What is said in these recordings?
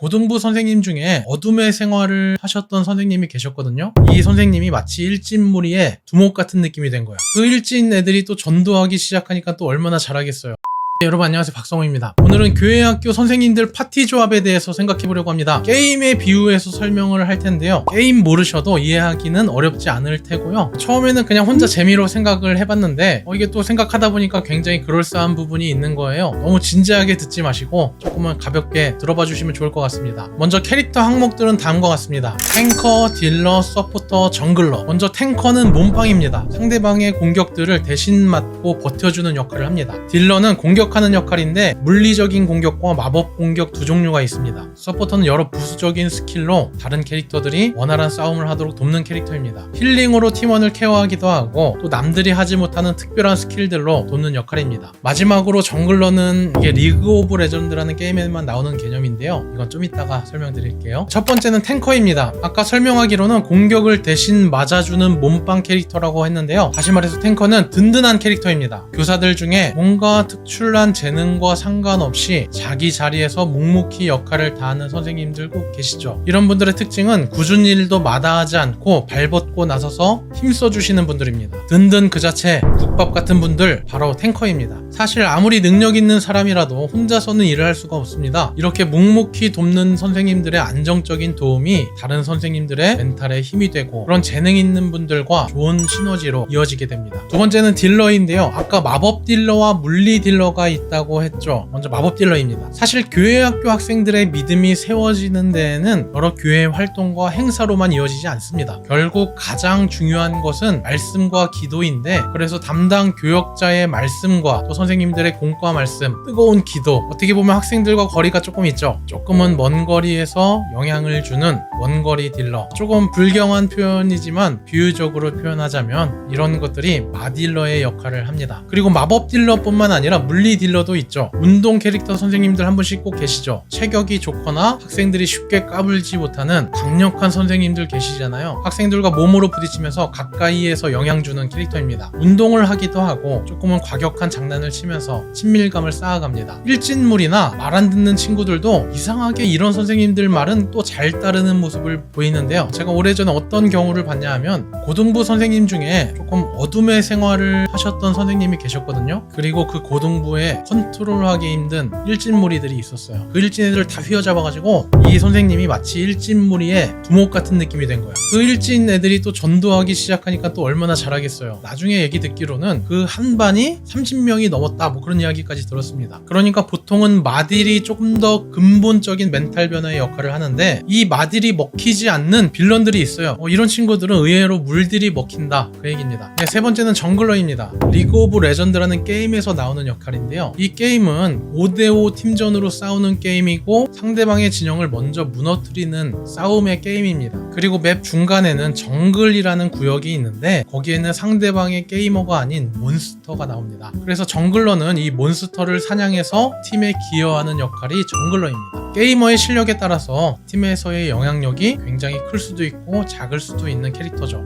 고등부 선생님 중에 어둠의 생활을 하셨던 선생님이 계셨거든요. 이 선생님이 마치 일진무리의 두목 같은 느낌이 된 거야. 그 일진 애들이 또 전도하기 시작하니까 또 얼마나 잘하겠어요. 네, 여러분 안녕하세요, 박성호입니다. 오늘은 교회학교 선생님들 파티 조합에 대해서 생각해보려고 합니다. 게임에 비유해서 설명을 할 텐데요. 게임 모르셔도 이해하기는 어렵지 않을 테고요. 처음에는 그냥 혼자 재미로 생각을 해봤는데 이게 또 생각하다 보니까 굉장히 그럴싸한 부분이 있는 거예요. 너무 진지하게 듣지 마시고 조금은 가볍게 들어봐 주시면 좋을 것 같습니다. 먼저 캐릭터 항목들은 다음과 같습니다. 탱커, 딜러, 서포터, 정글러. 먼저 탱커는 몸빵입니다. 상대방의 공격들을 대신 맞고 버텨주는 역할을 합니다. 딜러는 공격하는 역할인데 물리적인 공격과 마법 공격 두 종류가 있습니다. 서포터는 여러 부수적인 스킬로 다른 캐릭터들이 원활한 싸움을 하도록 돕는 캐릭터입니다. 힐링으로 팀원을 케어하기도 하고 또 남들이 하지 못하는 특별한 스킬들로 돕는 역할입니다. 마지막으로 정글러는 이게 리그 오브 레전드라는 게임에만 나오는 개념인데요. 이건 좀 이따가 설명드릴게요. 첫 번째는 탱커입니다. 아까 설명하기로는 공격을 대신 맞아주는 몸빵 캐릭터라고 했는데요. 다시 말해서 탱커는 든든한 캐릭터입니다. 교사들 중에 뭔가 특출난 재능과 상관없이 자기 자리에서 묵묵히 역할을 다하는 선생님들 꼭 계시죠. 이런 분들의 특징은 굳은 일도 마다하지 않고 발벗고 나서서 힘써주시는 분들입니다. 든든 그 자체, 국밥 같은 분들 바로 탱커입니다. 사실 아무리 능력 있는 사람이라도 혼자서는 일을 할 수가 없습니다. 이렇게 묵묵히 돕는 선생님들의 안정적인 도움이 다른 선생님들의 멘탈에 힘이 되고 그런 재능 있는 분들과 좋은 시너지로 이어지게 됩니다. 두 번째는 딜러인데요. 아까 마법 딜러와 물리 딜러가 있다고 했죠. 먼저 마법 딜러입니다. 사실 교회학교 학생들의 믿음이 세워지는 데에는 여러 교회 활동과 행사로만 이어지지 않습니다. 결국 가장 중요한 것은 말씀과 기도인데, 그래서 담당 교역자의 말씀과 또 선생님들의 공과 말씀, 뜨거운 기도, 어떻게 보면 학생들과 거리가 조금 있죠. 조금은 먼 거리에서 영향을 주는 원거리 딜러. 조금 불경한 표현이지만 비유적으로 표현하자면 이런 것들이 마딜러의 역할을 합니다. 그리고 마법 딜러뿐만 아니라 물리 딜러도 있죠. 운동 캐릭터 선생님들 한 분씩 꼭 계시죠. 체격이 좋거나 학생들이 쉽게 까불지 못하는 강력한 선생님들 계시잖아요. 학생들과 몸으로 부딪히면서 가까이에서 영향 주는 캐릭터입니다. 운동을 하기도 하고 조금은 과격한 장난을 치면서 친밀감을 쌓아갑니다. 일진물이나 말 안 듣는 친구들도 이상하게 이런 선생님들 말은 또 잘 따르는 모습을 보이는데요. 제가 오래전에 어떤 경우를 봤냐 하면 고등부 선생님 중에 조금 어둠의 생활을 하셨던 선생님이 계셨거든요. 그리고 그 고등부에 컨트롤하기 힘든 일진무리들이 있었어요. 그 일진애들을 다 휘어잡아가지고 이 선생님이 마치 일진무리의 두목 같은 느낌이 된 거야. 그 일진애들이 또 전도하기 시작하니까 또 얼마나 잘하겠어요. 나중에 얘기 듣기로는 그 한 반이 30명이 넘었다, 뭐 그런 이야기까지 들었습니다. 그러니까 보통은 마딜이 조금 더 근본적인 멘탈 변화의 역할을 하는데 이 마딜이 먹히지 않는 빌런들이 있어요. 이런 친구들은 의외로 물들이 먹힌다, 그 얘기입니다. 네, 세 번째는 정글러입니다. 리그 오브 레전드라는 게임에서 나오는 역할인데요. 이 게임은 5대5 팀전으로 싸우는 게임이고 상대방의 진영을 먼저 무너뜨리는 싸움의 게임입니다. 그리고 맵 중간에는 정글이라는 구역이 있는데 거기에는 상대방의 게이머가 아닌 몬스터가 나옵니다. 그래서 정글러는 이 몬스터를 사냥해서 팀에 기여하는 역할이 정글러입니다. 게이머의 실력에 따라서 팀에서의 영향력이 굉장히 클 수도 있고 작을 수도 있는 캐릭터죠.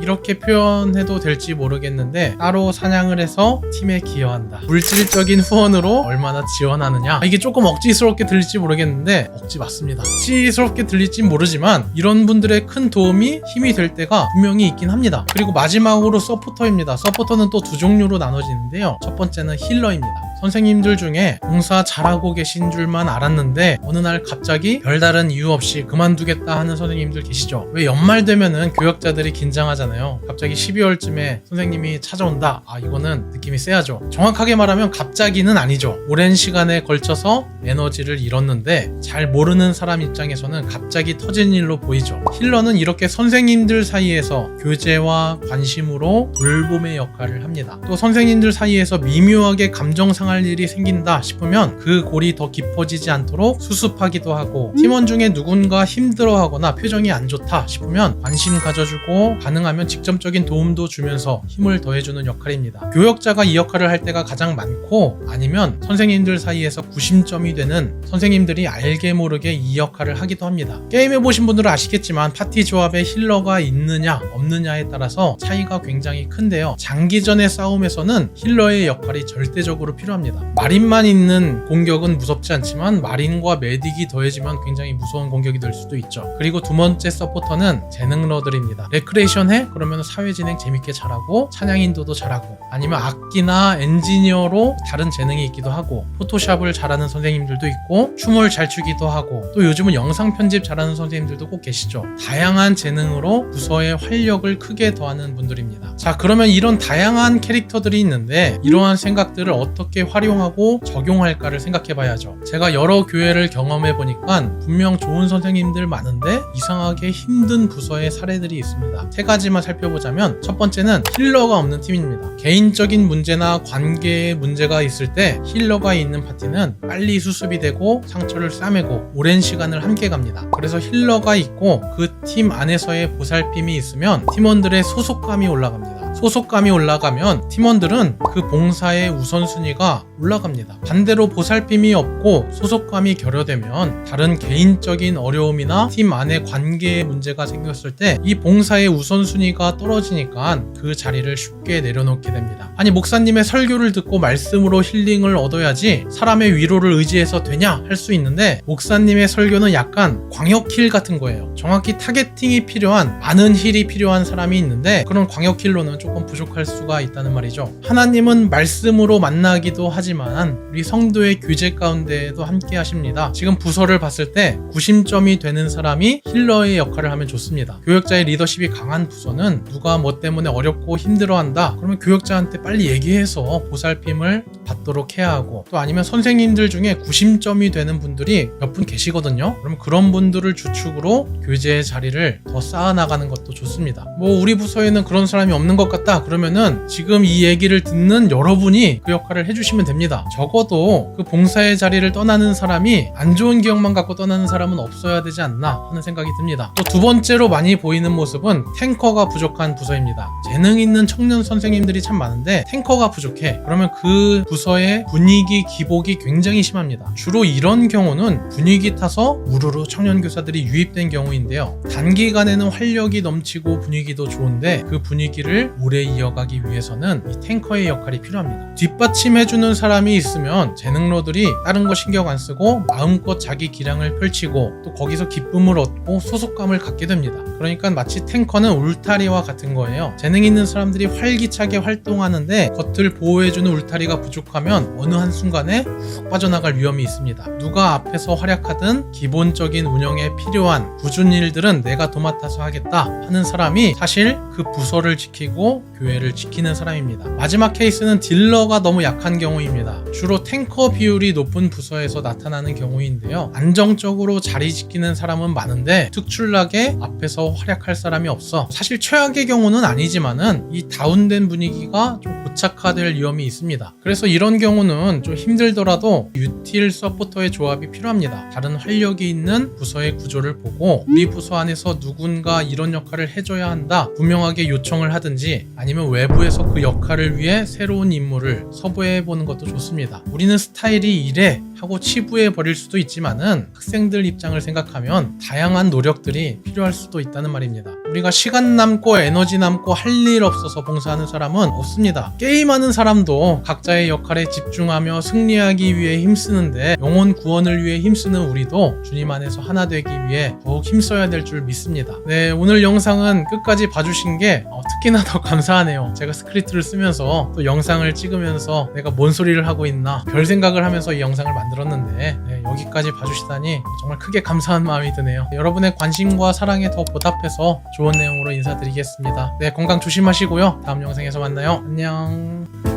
이렇게 표현해도 될지 모르겠는데 따로 사냥을 해서 팀에 기여한다. 물질적인 후원으로 얼마나 지원하느냐. 이게 조금 억지스럽게 들릴지 모르겠는데 억지 맞습니다. 억지스럽게 들릴지 모르지만 이런 분들의 큰 도움이 힘이 될 때가 분명히 있긴 합니다. 그리고 마지막으로 서포터입니다. 서포터는 또 두 종류로 나눠지는데요. 첫 번째는 힐러입니다. 선생님들 중에 봉사 잘하고 계신 줄만 알았는데 어느 날 갑자기 별다른 이유 없이 그만두겠다 하는 선생님들 계시죠. 왜 연말 되면은 교역자들이 긴장하잖아요. 갑자기 12월쯤에 선생님이 찾아온다. 이거는 느낌이 세야죠. 정확하게 말하면 갑자기는 아니죠. 오랜 시간에 걸쳐서 에너지를 잃었는데 잘 모르는 사람 입장에서는 갑자기 터진 일로 보이죠. 힐러는 이렇게 선생님들 사이에서 교제와 관심으로 돌봄의 역할을 합니다. 또 선생님들 사이에서 미묘하게 감정 상할 일이 생긴다 싶으면 그 골이 더 깊어지지 않도록 수습하기도 하고, 팀원 중에 누군가 힘들어하거나 표정이 안 좋다 싶으면 관심 가져주고 가능하면 직접적인 도움도 주면서 힘을 더해주는 역할입니다. 교역자가 이 역할을 할 때가 가장 많고, 아니면 선생님들 사이에서 구심점이 되는 선생님들이 알게 모르게 이 역할을 하기도 합니다. 게임해보신 분들은 아시겠지만 파티 조합에 힐러가 있느냐 없느냐에 따라서 차이가 굉장히 큰데요. 장기전의 싸움에서는 힐러의 역할이 절대적으로 필요합니다. 필요합니다. 마린만 있는 공격은 무섭지 않지만 마린과 메딕이 더해지면 굉장히 무서운 공격이 될 수도 있죠. 그리고 두 번째 서포터는 재능러들입니다. 레크레이션 해? 그러면 사회 진행 재밌게 잘하고 찬양 인도도 잘하고, 아니면 악기나 엔지니어로 다른 재능이 있기도 하고, 포토샵을 잘하는 선생님들도 있고, 춤을 잘 추기도 하고, 또 요즘은 영상 편집 잘하는 선생님들도 꼭 계시죠. 다양한 재능으로 부서의 활력을 크게 더하는 분들입니다. 자, 그러면 이런 다양한 캐릭터들이 있는데 이러한 생각들을 어떻게 활용하고 적용할까를 생각해 봐야죠. 제가 여러 교회를 경험해 보니까 분명 좋은 선생님들 많은데 이상하게 힘든 부서의 사례들이 있습니다. 세 가지만 살펴보자면, 첫 번째는 힐러가 없는 팀입니다. 개인적인 문제나 관계의 문제가 있을 때 힐러가 있는 파티는 빨리 수습이 되고 상처를 싸매고 오랜 시간을 함께 갑니다. 그래서 힐러가 있고 그 팀 안에서의 보살핌이 있으면 팀원들의 소속감이 올라갑니다. 소속감이 올라가면 팀원들은 그 봉사의 우선순위가 올라갑니다. 반대로 보살핌이 없고 소속감이 결여되면 다른 개인적인 어려움이나 팀 안의 관계의 문제가 생겼을 때 이 봉사의 우선순위가 떨어지니까 그 자리를 쉽게 내려놓게 됩니다. 아니, 목사님의 설교를 듣고 말씀으로 힐링을 얻어야지 사람의 위로를 의지해서 되냐 할 수 있는데, 목사님의 설교는 약간 광역힐 같은 거예요. 정확히 타겟팅이 필요한, 많은 힐이 필요한 사람이 있는데 그런 광역힐로는 조금 부족할 수가 있다는 말이죠. 하나님은 말씀으로 만나기도 하지만 우리 성도의 교제 가운데에도 함께 하십니다. 지금 부서를 봤을 때 구심점이 되는 사람이 힐러의 역할을 하면 좋습니다. 교역자의 리더십이 강한 부서는 누가 뭐 때문에 어렵고 힘들어한다 그러면 교역자한테 빨리 얘기해서 보살핌을 받도록 해야 하고, 또 아니면 선생님들 중에 구심점이 되는 분들이 몇 분 계시거든요. 그럼 그런 분들을 주축으로 교제의 자리를 더 쌓아나가는 것도 좋습니다. 뭐 우리 부서에는 그런 사람이 없는 것 같다 그러면은 지금 이 얘기를 듣는 여러분이 그 역할을 해주시면 됩니다. 적어도 그 봉사의 자리를 떠나는 사람이 안 좋은 기억만 갖고 떠나는 사람은 없어야 되지 않나 하는 생각이 듭니다. 또 두 번째로 많이 보이는 모습은 탱커가 부족한 부서입니다. 재능 있는 청년 선생님들이 참 많은데 탱커가 부족해. 그러면 그 부서의 분위기 기복이 굉장히 심합니다. 주로 이런 경우는 분위기 타서 우르르 청년 교사들이 유입된 경우인데요. 단기간에는 활력이 넘치고 분위기도 좋은데 그 분위기를 오래 이어가기 위해서는 이 탱커의 역할이 필요합니다. 뒷받침해주는 사람이 있으면 재능러들이 다른 거 신경 안 쓰고 마음껏 자기 기량을 펼치고 또 거기서 기쁨을 얻고 소속감을 갖게 됩니다. 그러니까 마치 탱커는 울타리와 같은 거예요. 재능 있는 사람들이 활기차게 활동하는데 겉을 보호해주는 울타리가 부족하면 어느 한순간에 훅 빠져나갈 위험이 있습니다. 누가 앞에서 활약하든 기본적인 운영에 필요한 굳은 일들은 내가 도맡아서 하겠다 하는 사람이 사실 그 부서를 지키고 교회를 지키는 사람입니다. 마지막 케이스는 딜러가 너무 약한 경우입니다. 주로 탱커 비율이 높은 부서에서 나타나는 경우인데요. 안정적으로 자리 지키는 사람은 많은데 특출나게 앞에서 활약할 사람이 없어. 사실 최악의 경우는 아니지만은 이 다운된 분위기가 좀 고착화될 위험이 있습니다. 그래서 이런 경우는 좀 힘들더라도 유틸 서포터의 조합이 필요합니다. 다른 활력이 있는 부서의 구조를 보고 우리 부서 안에서 누군가 이런 역할을 해줘야 한다 분명하게 요청을 하든지, 아니면 외부에서 그 역할을 위해 새로운 인물을 섭외해보는 것도 좋습니다. 우리는 스타일이 이래 하고 치부해 버릴 수도 있지만은 학생들 입장을 생각하면 다양한 노력들이 필요할 수도 있다는 말입니다. 우리가 시간 남고 에너지 남고 할 일 없어서 봉사하는 사람은 없습니다. 게임하는 사람도 각자의 역할에 집중하며 승리하기 위해 힘쓰는데, 영혼 구원을 위해 힘쓰는 우리도 주님 안에서 하나 되기 위해 더욱 힘써야 될 줄 믿습니다. 네, 오늘 영상은 끝까지 봐주신 게 특히나 더 감사하네요. 제가 스크립트를 쓰면서 또 영상을 찍으면서 내가 뭔 소리를 하고 있나 별 생각을 하면서 이 영상을 만들었는데, 네, 여기까지 봐주시다니 정말 크게 감사한 마음이 드네요. 여러분의 관심과 사랑에 더 보답해서 좋은 내용으로 인사드리겠습니다. 네, 건강 조심하시고요. 다음 영상에서 만나요. 안녕.